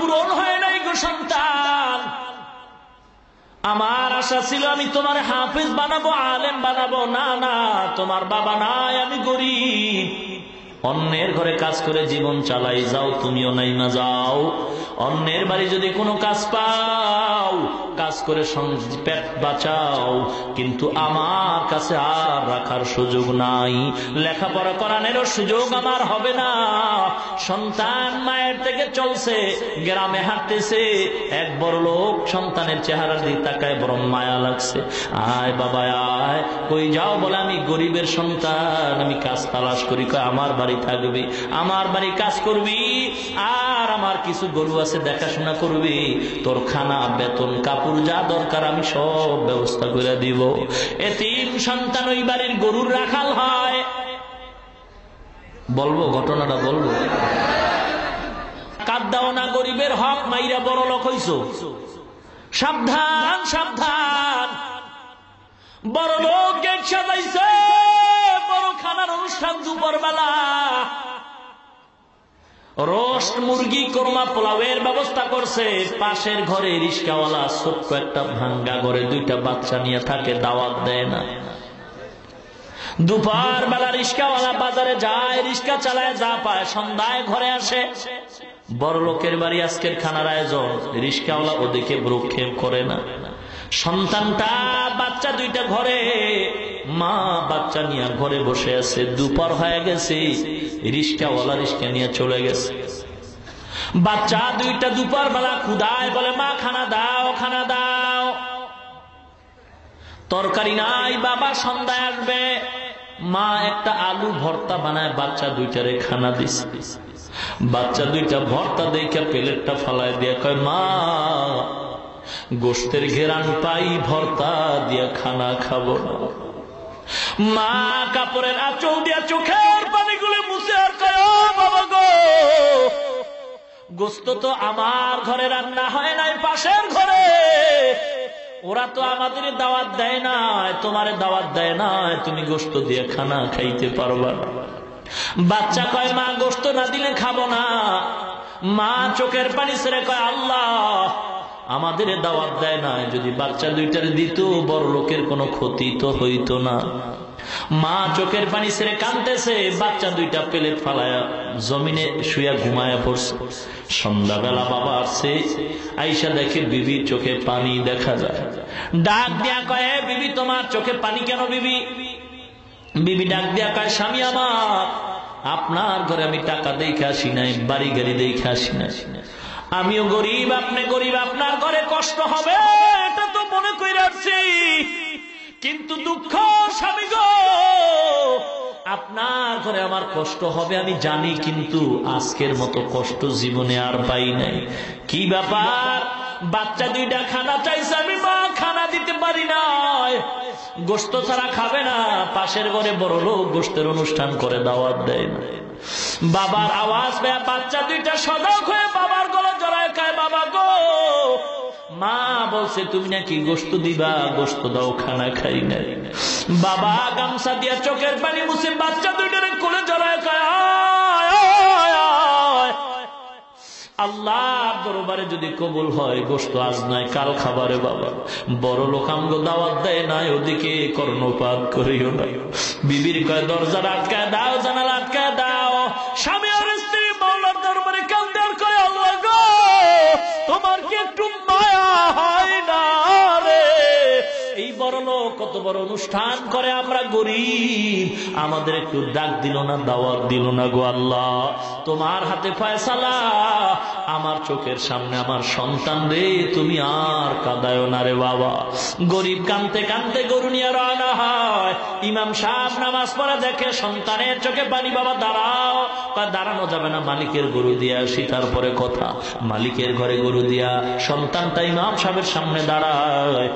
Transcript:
পূরণ হয় নাই গো সন্তান। আমার আশা ছিল আমি তোমার হাফেজ বানাবো, আলেম বানাবো। না না, তোমার বাবা নাই, আমি গরিব। অন্যের ঘরে কাজ করে জীবন চালাই যাও, তুমিও নাইমা যাও। অন্যের বাড়ি যদি কোনো কাজ পাও, কাজ করে পেট বাঁচাও, কিন্তু আমার কাছে আর রাখার সুযোগ নাই। লেখাপড়া করানোরও সুযোগ আমার হবে না। সন্তান মায়ের থেকে চলছে, গ্রামে হাঁটতেছে, এক বড় লোক সন্তানের চেহারা দিয়ে তাকায়, বড় মায়া লাগছে। আয় বাবা আয়, কই যাও? বলে আমি গরিবের সন্তান, আমি কাজ তালাশ করি। আমার বাড়ি থাকবি, আমার বাড়ি কাজ করবি, আর আমার কিছু গরু আছে দেখাশোনা করবি, তোর খানা বেতন কাপড় যা দরকার আমি সব ব্যবস্থা করে দিব। এতিম সন্তান ওই বাড়ির গরুর রাখাল হয়। বলবো ঘটনাটা বলবো? কাঁদাও না, গরিবের হক মাইরা বড় লোক হইছো। সাবধান সাবধান, বড় লোক গেট সাজাইছে, বড় খানার অনুষ্ঠান দুপুর বেলা, রোস্ট মুরগি, কোরমা, পোলাওয়ের ব্যবস্থা করছে। পাশের ঘরে রিস্কাওয়ালা ছোট্ট একটা ভাঙ্গা ঘরে দুইটা বাচ্চা নিয়ে থাকে, দাওয়াত দেয় না। দুপুর বেলা রিস্কাওয়ালা বাজারে যায়, রিস্কা চালায়, যা পায় সন্ধ্যায় ঘরে আসে। বড় লোকের বাড়ি আজকের খানার আয়োজন, রিস্কাওয়ালা ওদিকে ভ্রুক্ষেপ করে না। সন্তানটা বাচ্চা দুইটা ঘরে, মা বাচ্চা নিয়ে ঘরে বসে আছে। দুপুর হয়ে গেছে, রিস্কাওয়ালা রিস্কা নিয়ে চলে গেছে। বাচ্চা দুইটা দুপুর বেলা ক্ষুধায় বলে, মা খানা দাও, খানা দাও। তরকারি নাই, বাবা সন্ধ্যায় আসবে। মা একটা আলু ভর্তা বানায় বাচ্চা দুইটারে খানা দিছে। বাচ্চা দুইটা ভর্তা দেখে প্লেটটা ফালায় দিয়ে কয়, মা গোশতের ঘেরান পাই, ভর্তা দিয়া খানা খাবো না। মা কাপড়ের আঁচল দিয়া চোখের পানিগুলো মুছে আর কয়, ও বাবা গো, গোশত তো আমার ঘরে রান্না হয় নাই, পাশের ঘরে। ওরা তো আমাদের দাওয়াত দেয় না, তোমারে দাওয়াত দেয় না, তুমি গোশত দিয়ে খানা খাইতে পারবা না। বাচ্চা কয়, মা গোশত না দিলে খাবো না। মা চোখের পানি ছেড়ে কয়, আল্লাহ আমাদের দাওয়াত দেয় না, যদি বাচ্চা দুইটার দিত বড় লোকের কোনো ক্ষতি তো হইতো না। মা চোখের পানি ছেড়ে কাঁদতেছে, বাচ্চা দুইটা প্লেট ফালায়া জমিনে শুয়া ঘুমায়া পড়ছে। সন্ধ্যাবেলা বাবা আসছে, আইসা দেখে বিবির চোখে পানি দেখা যায়। ডাক দিয়া কয়, বিবি তোমার চোখে পানি কেন? বিবি বিবি ডাক দিয়া কয়, স্বামী আমার, আপনার ঘরে আমি টাকা দেখে আসি নাই, বাড়ি গাড়ি দেখে আসি নাই। আমিও গরিব, আপনি গরিব, আপনার ঘরে কষ্ট হবে এটা তো মনে করে রাখছি, কিন্তু দুঃখ স্বামী গো, আপনার ঘরে আমার কষ্ট হবে আমি জানি, কিন্তু আজকের মতো কষ্ট জীবনে আর পাই নাই। কি ব্যাপার? বাচ্চা দুইটা খানা চাইছে, আমি মা খানা দিতে পারি নাই। গোশত ছাড়া খাবে না, পাশের ঘরে বড় লোক গোশতের অনুষ্ঠান করে দাওয়াত দেয় না। বাবার আওয়াজ পেয়ে বাচ্চা দুইটা সজাগ হয়ে বাবার গলা জড়ায় খায়, বাবা গো, মা বলছে তুমি নাকি গোশত দিবা, গোশত দাও, খানা খাই নাই। বাবা গামছা দিয়া চোখের পানি মুছে বাচ্চা দুইটারে কোলে জড়ায় খায়, আল্লাহর দরবারে যদি কবুল হয় গোশত আজ নাই কাল খাবারে বাবা। বড় লোক আমগো দাওয়াত দেয় নাই, ওদিকে কর্ণপাত করিও না। বিবির কয়, দরজা আটকায় দাও, জানালা আটকায় দাও। স্বামী আর স্ত্রী মাওলার দরবারে কাঁদে আর কয়, আল্লাহ গো, তোমার কি একটু মায়া হয় না রে? এই বড় লোক কত বড় অনুষ্ঠান করে, আমরা গরিব, আমাদের একটু ডাক দিল না, দাওয়াত দিল না গো আল্লাহ। তোমার হাতে ফয়সালা, আমার চোখের সামনে আমার সন্তান রে, তুমি আর কাঁদায় না রে বাবা। গরিব কাঁদতে কাঁদতে গরু নিয়ে রওনা হয়। ইমাম সাহেব নামাজ পড়া দেখে সন্তানের চোখে পানি, বাবা দাঁড়াও। দাঁড়ানো যাবে না, মালিকের গরু দিয়া আসি তারপরে কথা। মালিকের ঘরে গরু দিয়া সন্তানটা ইমাম সাহেবের সামনে দাঁড়ায়।